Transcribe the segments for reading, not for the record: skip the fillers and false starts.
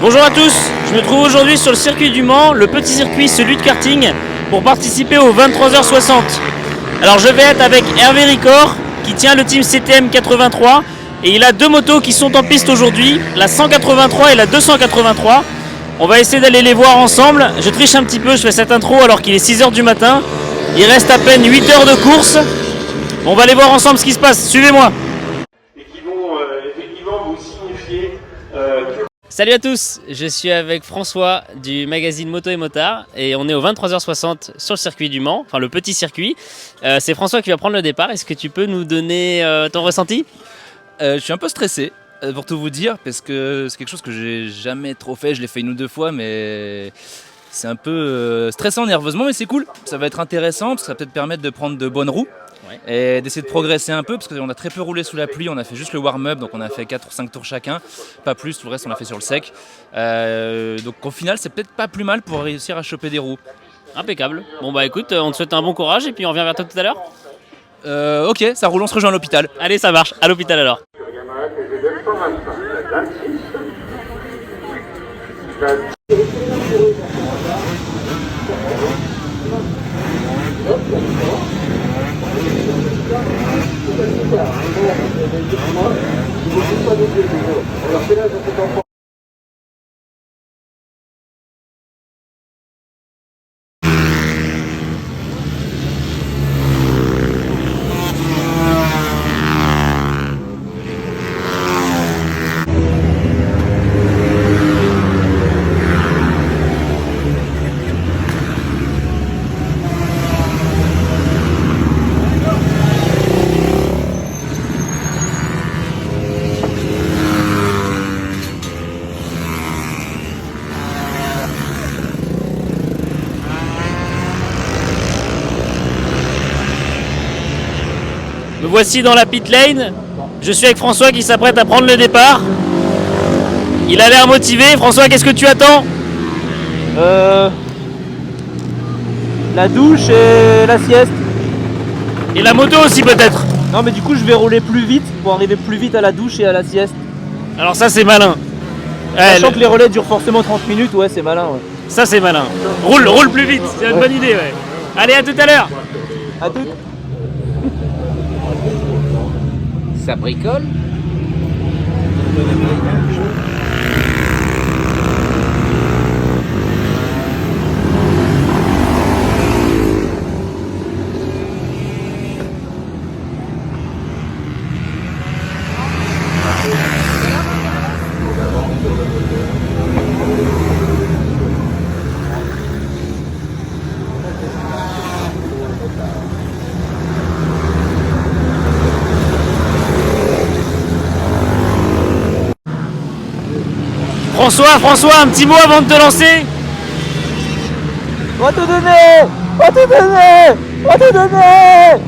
Bonjour à tous, je me trouve aujourd'hui sur le circuit du Mans, le petit circuit, celui de karting, pour participer au 23h60. Alors je vais être avec Hervé Ricord, qui tient le team CTM 83, et il a deux motos qui sont en piste aujourd'hui, la 183 et la 283. On va essayer d'aller les voir ensemble. Je triche un petit peu, je fais cette intro alors qu'il est 6h du matin. Il reste à peine 8 heures de course. On va aller voir ensemble ce qui se passe, suivez-moi. Et qui vont effectivement vous signifier Salut à tous, je suis avec François du magazine Moto et Motard et on est au 23h60 sur le circuit du Mans, enfin le petit circuit. C'est François qui va prendre le départ, est-ce que tu peux nous donner ton ressenti ? Je suis un peu stressé pour tout vous dire parce que c'est quelque chose que j'ai jamais trop fait, je l'ai fait une ou deux fois mais c'est un peu stressant nerveusement mais c'est cool, ça va être intéressant parce que ça va peut-être permettre de prendre de bonnes roues. Ouais. Et d'essayer de progresser un peu parce qu'on a très peu roulé sous la pluie, on a fait juste le warm-up donc on a fait 4 ou 5 tours chacun, pas plus, tout le reste on l'a fait sur le sec. Donc au final c'est peut-être pas plus mal pour réussir à choper des roues. Impeccable. Bon bah écoute, on te souhaite un bon courage et puis on revient vers toi tout à l'heure. Ok, ça roule, on se rejoint à l'hôpital. Allez, ça marche, à l'hôpital alors. Me voici dans la pit lane. Je suis avec François qui s'apprête à prendre le départ. Il a l'air motivé. François, qu'est-ce que tu attends ? La douche et la sieste. Et la moto aussi peut-être. Non mais du coup je vais rouler plus vite pour arriver plus vite à la douche et à la sieste. Alors ça c'est malin. Sachant que les relais durent forcément 30 minutes, ouais c'est malin. Ouais. Ça c'est malin. Roule plus vite, c'est une bonne idée. Ouais. Allez, à tout à l'heure. À tout. Ça bricole. François, un petit mot avant de te lancer. On va te donner. On va te donner. On va te donner.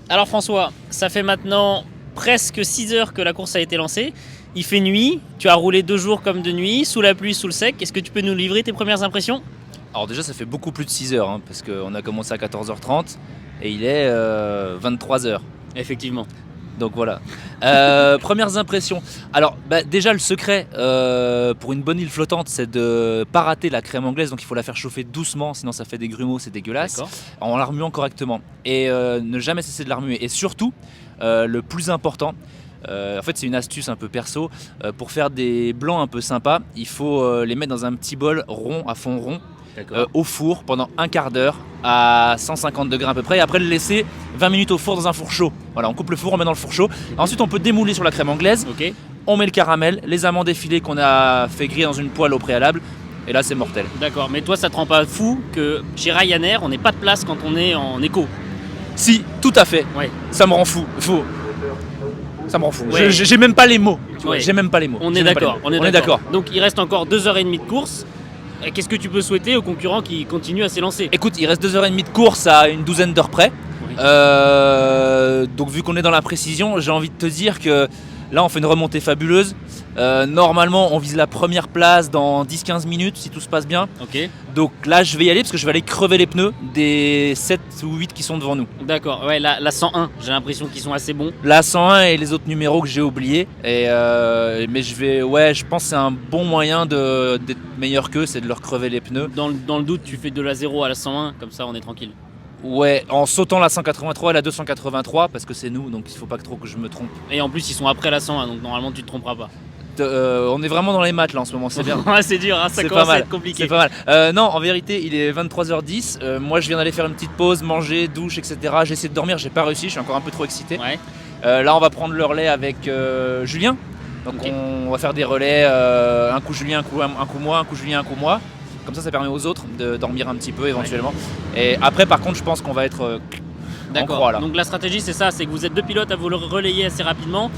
Alors François, ça fait maintenant presque 6 heures que la course a été lancée. Il fait nuit, tu as roulé 2 jours comme de nuit, sous la pluie, sous le sec. Est-ce que tu peux nous livrer tes premières impressions ? Alors déjà ça fait beaucoup plus de 6 heures parce qu'on a commencé à 14h30 et il est 23h. Effectivement. Donc voilà. Premières impressions. Alors déjà le secret pour une bonne île flottante c'est de pas rater la crème anglaise, donc il faut la faire chauffer doucement sinon ça fait des grumeaux, c'est dégueulasse. D'accord. En la remuant correctement et ne jamais cesser de la remuer. Et surtout le plus important, en fait c'est une astuce un peu perso, pour faire des blancs un peu sympas, il faut les mettre dans un petit bol rond, à fond rond. Au four pendant un quart d'heure à 150 degrés à peu près et après le laisser 20 minutes au four dans un four chaud. Voilà, on coupe le four, on met dans le four chaud. Ensuite on peut démouler sur la crème anglaise, on met le caramel, les amandes effilées qu'on a fait griller dans une poêle au préalable et là c'est mortel. D'accord, mais toi ça te rend pas fou que chez Ryanair on n'ait pas de place quand on est en éco ? Si, tout à fait, Ouais. ça me rend fou. Ça me rend fou, Ouais. j'ai même pas les mots. Ouais. J'ai même pas les mots. On J'ai est même pas les d'accord, mots. on est d'accord. Donc il reste encore 2h30 de course. Qu'est-ce que tu peux souhaiter aux concurrents qui continuent à s'élancer ? Écoute, il reste 2h30 de course à une douzaine d'heures près. Oui. Donc vu qu'on est dans la précision, j'ai envie de te dire que Là on fait une remontée fabuleuse. Normalement on vise la première place dans 10-15 minutes si tout se passe bien. Ok. Donc là je vais y aller parce que je vais aller crever les pneus des 7 ou 8 qui sont devant nous. D'accord, ouais, la 101, j'ai l'impression qu'ils sont assez bons. La 101 et les autres numéros que j'ai oubliés. Mais je pense que c'est un bon moyen d'être meilleur qu'eux, c'est de leur crever les pneus. Dans le doute, tu fais de la 0 à la 101, comme ça on est tranquille. Ouais, en sautant la 183 et la 283 parce que c'est nous, donc il faut pas trop que je me trompe. Et en plus, ils sont après la 101, donc normalement tu te tromperas pas. On est vraiment dans les maths là en ce moment, c'est bien. Ouais, c'est dur, hein, ça C'est commence pas à mal. être compliqué. C'est pas mal. Non, en vérité, il est 23h10. Moi, je viens d'aller faire une petite pause, manger, douche, etc. J'ai essayé de dormir, j'ai pas réussi, je suis encore un peu trop excité. Ouais. Là, on va prendre le relais avec Julien. Donc, Ok. on va faire des relais, un coup Julien, un coup moi, un coup Julien, un coup moi. Comme ça permet aux autres de dormir un petit peu éventuellement. Et après, par contre, je pense qu'on va être en D'accord. croix là. Donc la stratégie, c'est ça, c'est que vous êtes deux pilotes à vous le relayer assez rapidement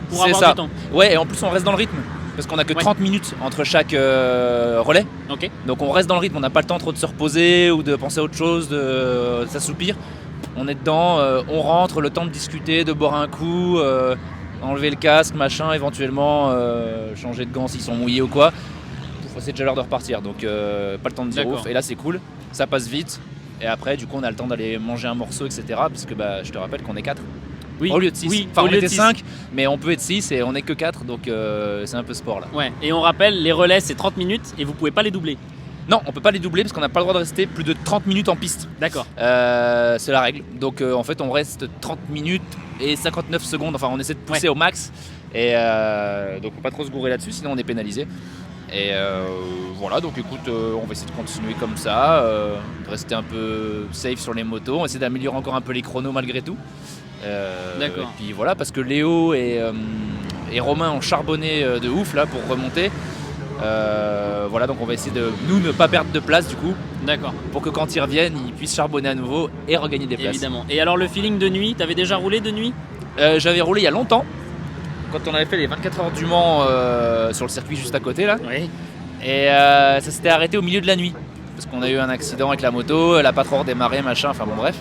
pour C'est avoir ça. du temps. Ouais, et en plus, on reste dans le rythme. Parce qu'on a que Ouais. 30 minutes entre chaque relais. Ok. Donc on reste dans le rythme, on n'a pas le temps trop de se reposer ou de penser à autre chose, de s'assoupir. On est dedans, on rentre, le temps de discuter, de boire un coup, enlever le casque, machin, éventuellement changer de gants s'ils sont mouillés ou quoi. C'est déjà l'heure de repartir, donc pas le temps de dire D'accord. ouf. Et là c'est cool, ça passe vite. Et après du coup on a le temps d'aller manger un morceau, etc. Puisque je te rappelle qu'on est 4. Oui. Au lieu de 6. Oui, Enfin au on lieu de était 6. 5, mais on peut être 6 et on est que 4, donc c'est un peu sport là. Ouais. Et on rappelle, les relais, c'est 30 minutes et vous pouvez pas les doubler. Non, on peut pas les doubler parce qu'on n'a pas le droit de rester plus de 30 minutes en piste. D'accord. C'est la règle. Donc en fait on reste 30 minutes et 59 secondes. Enfin on essaie de pousser au max. Et donc faut pas trop se gourer là-dessus, sinon on est pénalisé. Et voilà, donc écoute, on va essayer de continuer comme ça, de rester un peu safe sur les motos. On va essayer d'améliorer encore un peu les chronos malgré tout. D'accord. Et puis voilà, parce que Léo et Romain ont charbonné de ouf là pour remonter. Voilà, donc on va essayer de nous ne pas perdre de place du coup, D'accord. pour que quand ils reviennent, ils puissent charbonner à nouveau et regagner des places. Évidemment. Et alors le feeling de nuit, t'avais déjà roulé de nuit? J'avais roulé il y a longtemps, quand on avait fait les 24 heures du Mans sur le circuit juste à côté là, Oui. et ça s'était arrêté au milieu de la nuit, parce qu'on a eu un accident avec la moto, elle a pas trop redémarré, machin, enfin bon bref.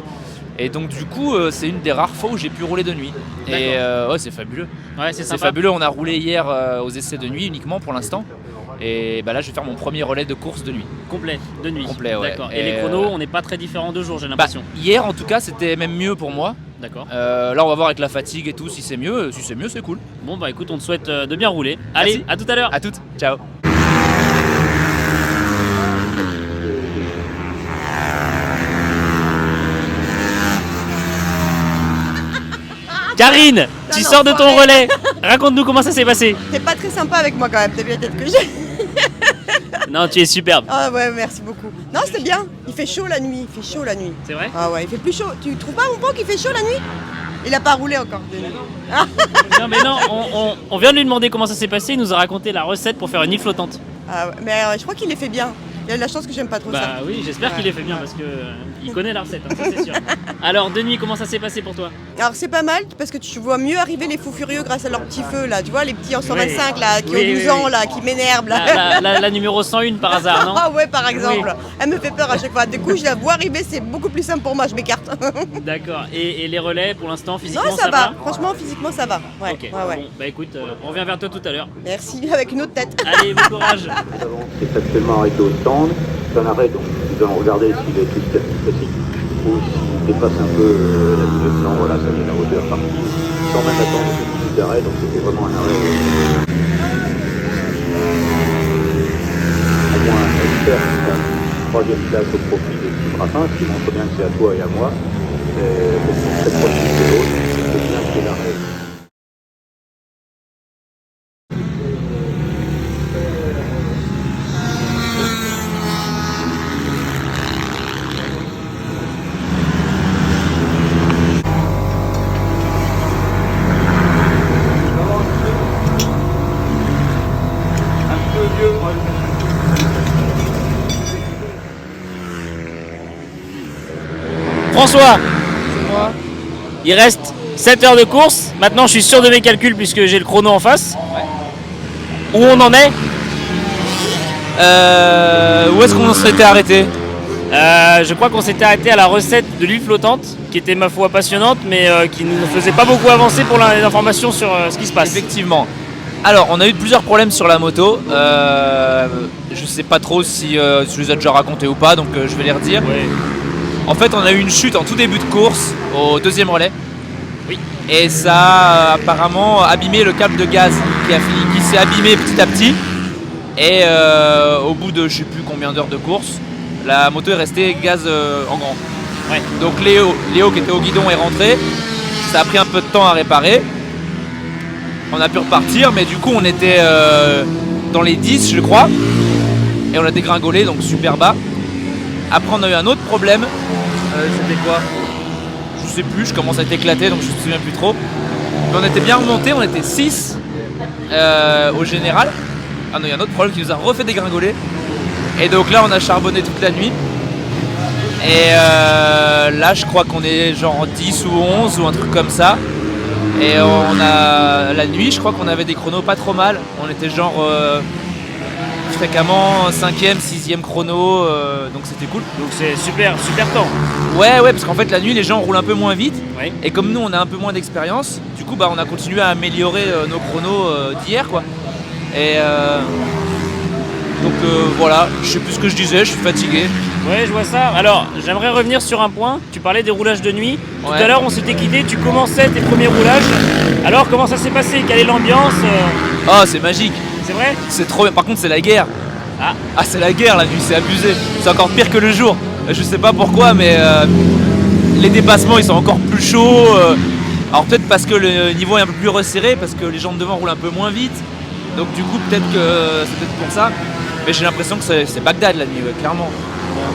Et donc du coup c'est une des rares fois où j'ai pu rouler de nuit. Et ouais, c'est fabuleux. Ouais, c'est C'est sympa. fabuleux, on a roulé hier aux essais de nuit uniquement pour l'instant. Et là je vais faire mon premier relais de course de nuit. Complet, de nuit. Complet, ouais. D'accord. Et, Et les chronos, on n'est pas très différents de jour, j'ai l'impression. Hier en tout cas c'était même mieux pour moi. D'accord. Là on va voir avec la fatigue et tout si c'est mieux. Si c'est mieux c'est cool. Bon bah écoute, on te souhaite de bien rouler. Allez, Merci. à tout à l'heure. À toutes, ciao. Karine, tu Non, sors de ton foiré. relais. Raconte-nous comment ça s'est passé. T'es pas très sympa avec moi quand même, t'es bien tête que j'ai. Non, tu es superbe. Ah ouais, merci beaucoup. Non, c'était bien. Il fait chaud la nuit, il fait chaud la nuit. C'est vrai? Ah ouais, il fait plus chaud. Tu trouves pas mon pan qu'il fait chaud la nuit? Il a pas roulé encore de nuit. Non mais non, on vient de lui demander comment ça s'est passé. Il nous a raconté la recette pour faire une île flottante. Ah ouais, mais je crois qu'il les fait bien. Il a de la chance que j'aime pas trop ça. Bah oui, j'espère Ouais. qu'il est fait bien parce que il connaît la recette, hein, ça c'est sûr. Alors de nuit, comment ça s'est passé pour toi? Alors c'est pas mal parce que tu vois mieux arriver les fous furieux grâce à leur petit feu là. Tu vois les petits en 125 là qui Oui, ont 12 oui, ans oui. là, qui m'énervent là. La numéro 101 par hasard, non? Ah ouais par exemple. Elle me fait peur à chaque fois. Du coup je la vois arriver, c'est beaucoup plus simple pour moi, je m'écarte. D'accord. Et les relais pour l'instant physiquement Non ça va, franchement physiquement ça va. Ouais, Ok. ouais. Bon, bah écoute, on revient vers toi tout à l'heure. Merci, avec une autre tête. Allez, bon courage. C'est actuellement arrêté au stand. C'est un arrêt, donc nous allons regarder s'il est tout classique ou s'il dépasse un peu la minute. Non, voilà, ça y est, la hauteur partie. Sans même attendre une minute d'arrêt, donc c'était vraiment un arrêt. Au moins, j'espère que c'est la troisième place au profit de Team Raffin, ce qui montre bien que c'est à toi et à moi. Cette fois-ci, c'est l'autre. C'est bien qu'il y ait l'arrêt. François, il reste 7 heures de course. Maintenant, je suis sûr de mes calculs puisque j'ai le chrono en face. Où on en est? Où est-ce qu'on s'était arrêté? Je crois qu'on s'était arrêté à la recette de l'huile flottante, qui était ma foi passionnante, mais qui ne faisait pas beaucoup avancer pour les informations sur ce qui se passe. Effectivement. Alors, on a eu plusieurs problèmes sur la moto. Je sais pas trop si je les ai déjà racontés ou pas, donc je vais les redire. Ouais. En fait, on a eu une chute en tout début de course, au deuxième relais. Oui. Et ça a apparemment abîmé le câble de gaz qui s'est abîmé petit à petit. Et au bout de je sais plus combien d'heures de course, la moto est restée gaz en grand. Ouais. Donc Léo qui était au guidon est rentré. Ça a pris un peu de temps à réparer. On a pu repartir, mais du coup on était dans les 10 je crois. Et on a dégringolé, donc super bas. Après on a eu un autre problème. C'était quoi? Je sais plus, je commence à être éclaté donc je me souviens plus trop. Mais on était bien remonté, on était 6 au général. Ah non, il y a un autre problème qui nous a refait dégringoler. Et donc là on a charbonné toute la nuit. Et là je crois qu'on est genre 10 ou 11 ou un truc comme ça. Et on a la nuit je crois qu'on avait des chronos pas trop mal. On était genre fréquemment 5e, 6e chrono, donc c'était cool. Donc c'est super temps. Ouais parce qu'en fait la nuit les gens roulent un peu moins vite. Oui. Et comme nous on a un peu moins d'expérience, du coup bah on a continué à améliorer nos chronos d'hier quoi. Et donc voilà, je sais plus ce que je disais, je suis fatigué. Ouais, je vois ça. Alors, j'aimerais revenir sur un point. Tu parlais des roulages de nuit. Tout Ouais. à l'heure, on s'était quitté. Tu commençais tes premiers roulages. Alors, comment ça s'est passé? Quelle est l'ambiance? Oh c'est magique, C'est vrai? c'est trop bien. Par contre c'est la guerre. Ah c'est la guerre la nuit, c'est abusé. C'est encore pire que le jour. Je sais pas pourquoi mais les dépassements ils sont encore plus chauds. Alors peut-être parce que le niveau est un peu plus resserré, parce que les gens de devant roulent un peu moins vite. Donc du coup peut-être que c'est peut-être pour ça. Mais j'ai l'impression que c'est Bagdad la nuit, ouais, clairement.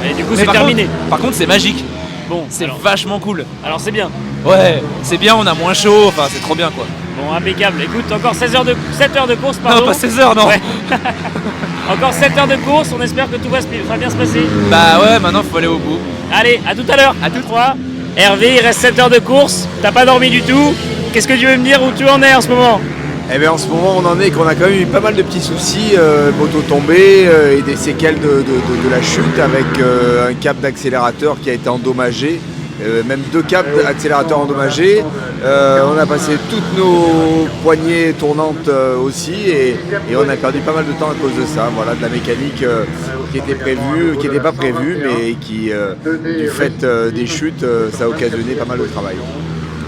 Et du coup, Mais c'est par terminé. contre- par contre c'est magique. Bon, C'est alors, vachement cool. alors c'est bien. Ouais, c'est bien, on a moins chaud, enfin c'est trop bien quoi. Bon, impeccable. Écoute, encore 7 heures de course, Non, pardon. pas 16 heures, non. Ouais. Encore 7 heures de course. On espère que tout va bien se passer. Bah ouais, maintenant faut aller au bout. Allez, à tout à l'heure. À tout. 3. Hervé, il reste 7 heures de course. T'as pas dormi du tout. Qu'est-ce que tu veux me dire où tu en es en ce moment? Eh bien en ce moment on en est qu'on a quand même eu pas mal de petits soucis, moto tombée et des séquelles de la chute avec un câble d'accélérateur qui a été endommagé, même 2 câbles d'accélérateur endommagés. On a passé toutes nos poignées tournantes aussi et on a perdu pas mal de temps à cause de ça. Voilà, de la mécanique qui n'était pas prévue mais qui du fait des chutes ça a occasionné pas mal de travail.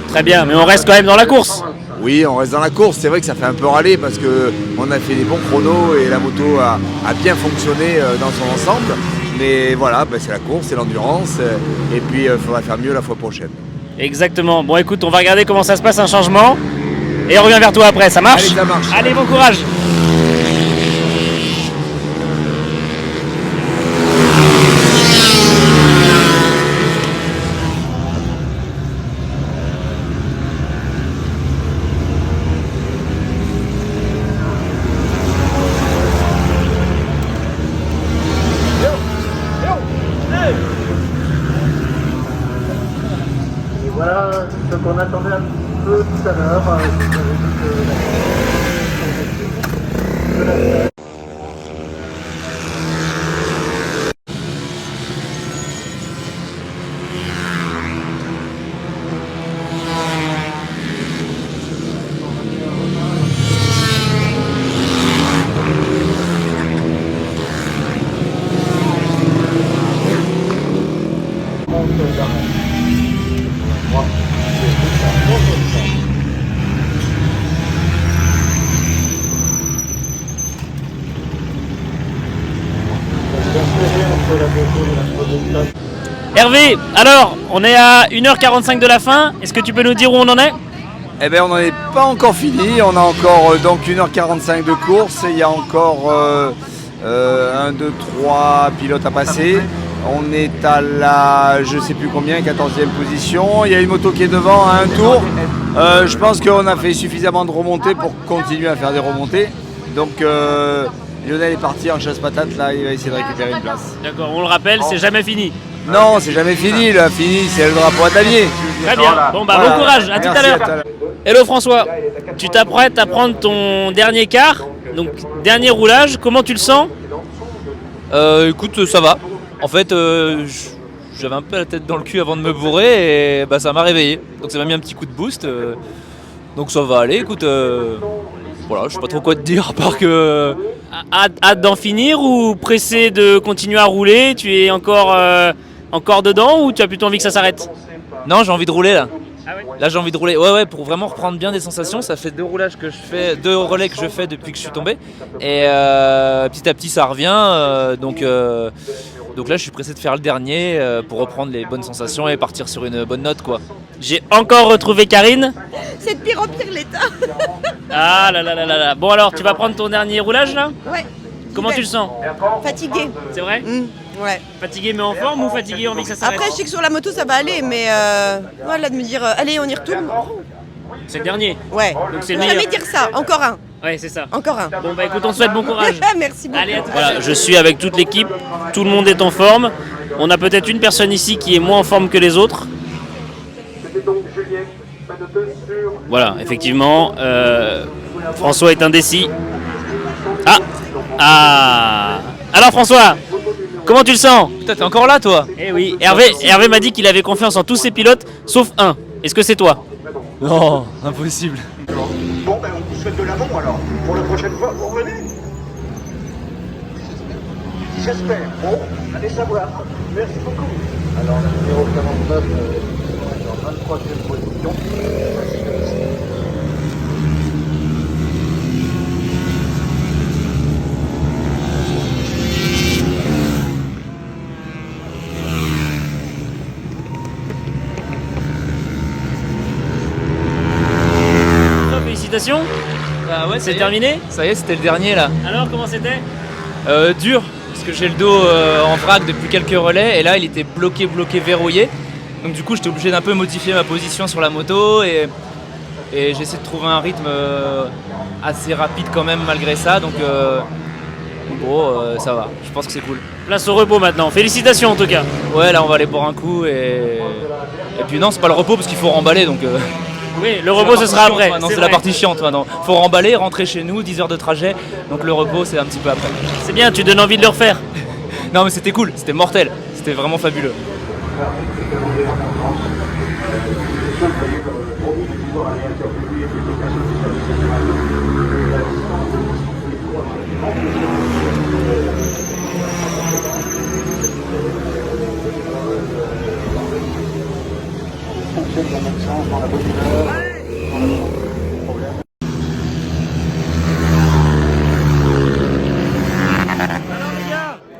Très bien, mais on reste quand même dans la course. Oui, on reste dans la course. C'est vrai que ça fait un peu râler parce qu'on a fait des bons chronos et la moto a bien fonctionné dans son ensemble. Mais voilà, c'est la course, c'est l'endurance. Et puis, il faudra faire mieux la fois prochaine. Exactement. Bon, écoute, on va regarder comment ça se passe, un changement. Et on revient vers toi après. Ça marche? Allez, ça marche. Allez, bon courage. Et voilà ce qu'on attendait un petit peu tout à l'heure. Hervé, alors, on est à 1h45 de la fin. Est-ce que tu peux nous dire où on en est? Eh bien, on n'en est pas encore fini. On a encore donc 1h45 de course. Il y a encore 1, 2, 3 pilotes à passer. On est à la, je sais plus combien, 14e position. Il y a une moto qui est devant à un tour. Je pense qu'on a fait suffisamment de remontées pour continuer à faire des remontées. Donc Lionel est parti en chasse-patate. Là, il va essayer de récupérer une place. D'accord, on le rappelle, c'est jamais fini. Non, c'est jamais fini. Là, fini, c'est le drapeau à damier. Très bien. Bon, bah, Voilà. bon courage. À tout à Merci, l'heure. Hello François, tu t'apprêtes à prendre ton dernier quart, donc dernier roulage. Comment tu le sens? Écoute, ça va. En fait, j'avais un peu la tête dans le cul avant de me bourrer et bah, ça m'a réveillé. Donc ça m'a mis un petit coup de boost. Donc ça va aller, écoute. Voilà, je sais pas trop quoi te dire à part que... Hâte d'en finir ou pressé de continuer à rouler? Tu es encore dedans ou tu as plutôt envie que ça s'arrête? Non, j'ai envie de rouler là. Ah ouais? Là j'ai envie de rouler, ouais, pour vraiment reprendre bien des sensations. Ça fait 2 relais que je fais depuis que je suis tombé. Et petit à petit ça revient. Donc là je suis pressé de faire le dernier pour reprendre les bonnes sensations et partir sur une bonne note quoi. J'ai encore retrouvé Karine. C'est de pire en pire l'état. Ah là là là là là. Bon alors, tu vas prendre ton dernier roulage là? Ouais. Comment Super. tu le sens? Fatigué. C'est vrai? Ouais. Fatigué mais en forme ou fatigué envie que ça s'arrête? Après, je sais que sur la moto ça va aller, mais voilà, de me dire allez, on y retourne. C'est le dernier. Ouais. Donc c'est le Faut meilleur. jamais dire ça. Encore un. Ouais, c'est ça. Encore un. Bon bah écoute, on te souhaite bon courage. Merci beaucoup. Allez, à tout à l'heure. Voilà, je suis avec toute l'équipe. Tout le monde est en forme. On a peut-être une personne ici qui est moins en forme que les autres. C'était donc Julien, Manoteuse sur Voilà, effectivement, François est indécis. Ah. Alors François, comment tu le sens? Putain, t'es encore là toi? Eh oui, Hervé m'a dit qu'il avait confiance en tous ses pilotes, sauf un. Est-ce que c'est toi? Non, impossible. Bon, ben on vous souhaite de l'avant alors. Pour la prochaine fois, vous revenez? J'espère. Bon, allez savoir. Merci beaucoup. Alors, le numéro 49 est en 23e position. Félicitations, Bah ouais, c'est terminé. Ça y est, c'était le dernier là. Alors comment c'était? Dur, parce que j'ai le dos en vrac depuis quelques relais et là il était bloqué, verrouillé. Donc du coup j'étais obligé d'un peu modifier ma position sur la moto et j'essaie de trouver un rythme assez rapide quand même malgré ça. Donc ça va, je pense que c'est cool. Place au repos maintenant. Félicitations en tout cas. Ouais, là on va aller boire un coup et puis non, c'est pas le repos parce qu'il faut remballer donc... Oui, le repos ce sera après. Non, c'est la partie chiante maintenant. Faut remballer, rentrer chez nous, 10 heures de trajet. Donc le repos c'est un petit peu après. C'est bien, tu donnes envie de le refaire. Non mais c'était cool, c'était mortel, c'était vraiment fabuleux.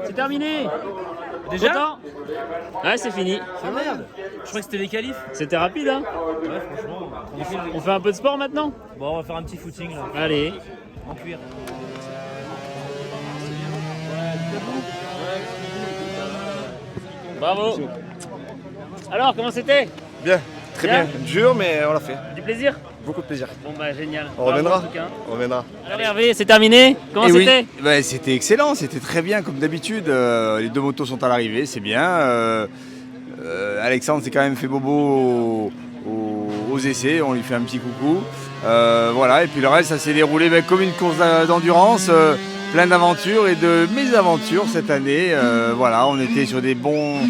C'est terminé. Déjà content? Ouais, c'est fini. Ah merde, je croyais que c'était les qualifs. C'était rapide, hein? Ouais, franchement. On fait un peu de sport maintenant? Bon, on va faire un petit footing là. Allez. En cuir. Bravo. Alors, comment c'était? Bien, très bien. Dur, mais on l'a fait. Du plaisir? Beaucoup de plaisir. Bon bah génial. On reviendra. Bravo, en tout cas. On reviendra. Alors Hervé, c'est terminé? Comment Eh oui, c'était? c'était excellent, c'était très bien comme d'habitude. Les 2 motos sont à l'arrivée, c'est bien. Alexandre s'est quand même fait bobo aux essais, on lui fait un petit coucou. Voilà, et puis le reste, ça s'est déroulé comme une course d'endurance, plein d'aventures et de mésaventures cette année. Voilà, on était sur des bons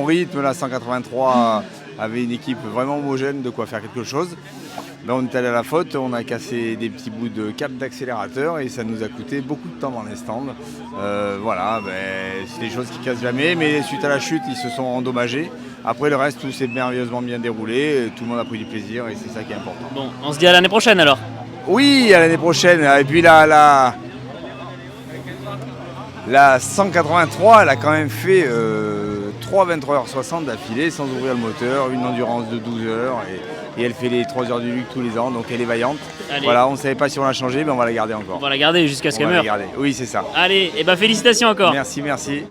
rythmes. La 183 avait une équipe vraiment homogène, de quoi faire quelque chose. Ben, on est allé à la faute, on a cassé des petits bouts de câble d'accélérateur et ça nous a coûté beaucoup de temps dans les stands. Voilà, c'est des choses qui cassent jamais, mais suite à la chute, ils se sont endommagés. Après le reste, tout s'est merveilleusement bien déroulé, tout le monde a pris du plaisir et c'est ça qui est important. Bon, on se dit à l'année prochaine alors. Oui, à l'année prochaine. Et puis la 183, elle a quand même fait 3 23h60 d'affilée sans ouvrir le moteur, une endurance de 12 heures et elle fait les 3 heures du Luc tous les ans, donc elle est vaillante. Allez. Voilà, on ne savait pas si on l'a changé, mais on va la garder encore. On va la garder jusqu'à ce On qu'elle va la meure. garder. Oui, c'est ça. Allez, et bah félicitations encore. Merci, merci.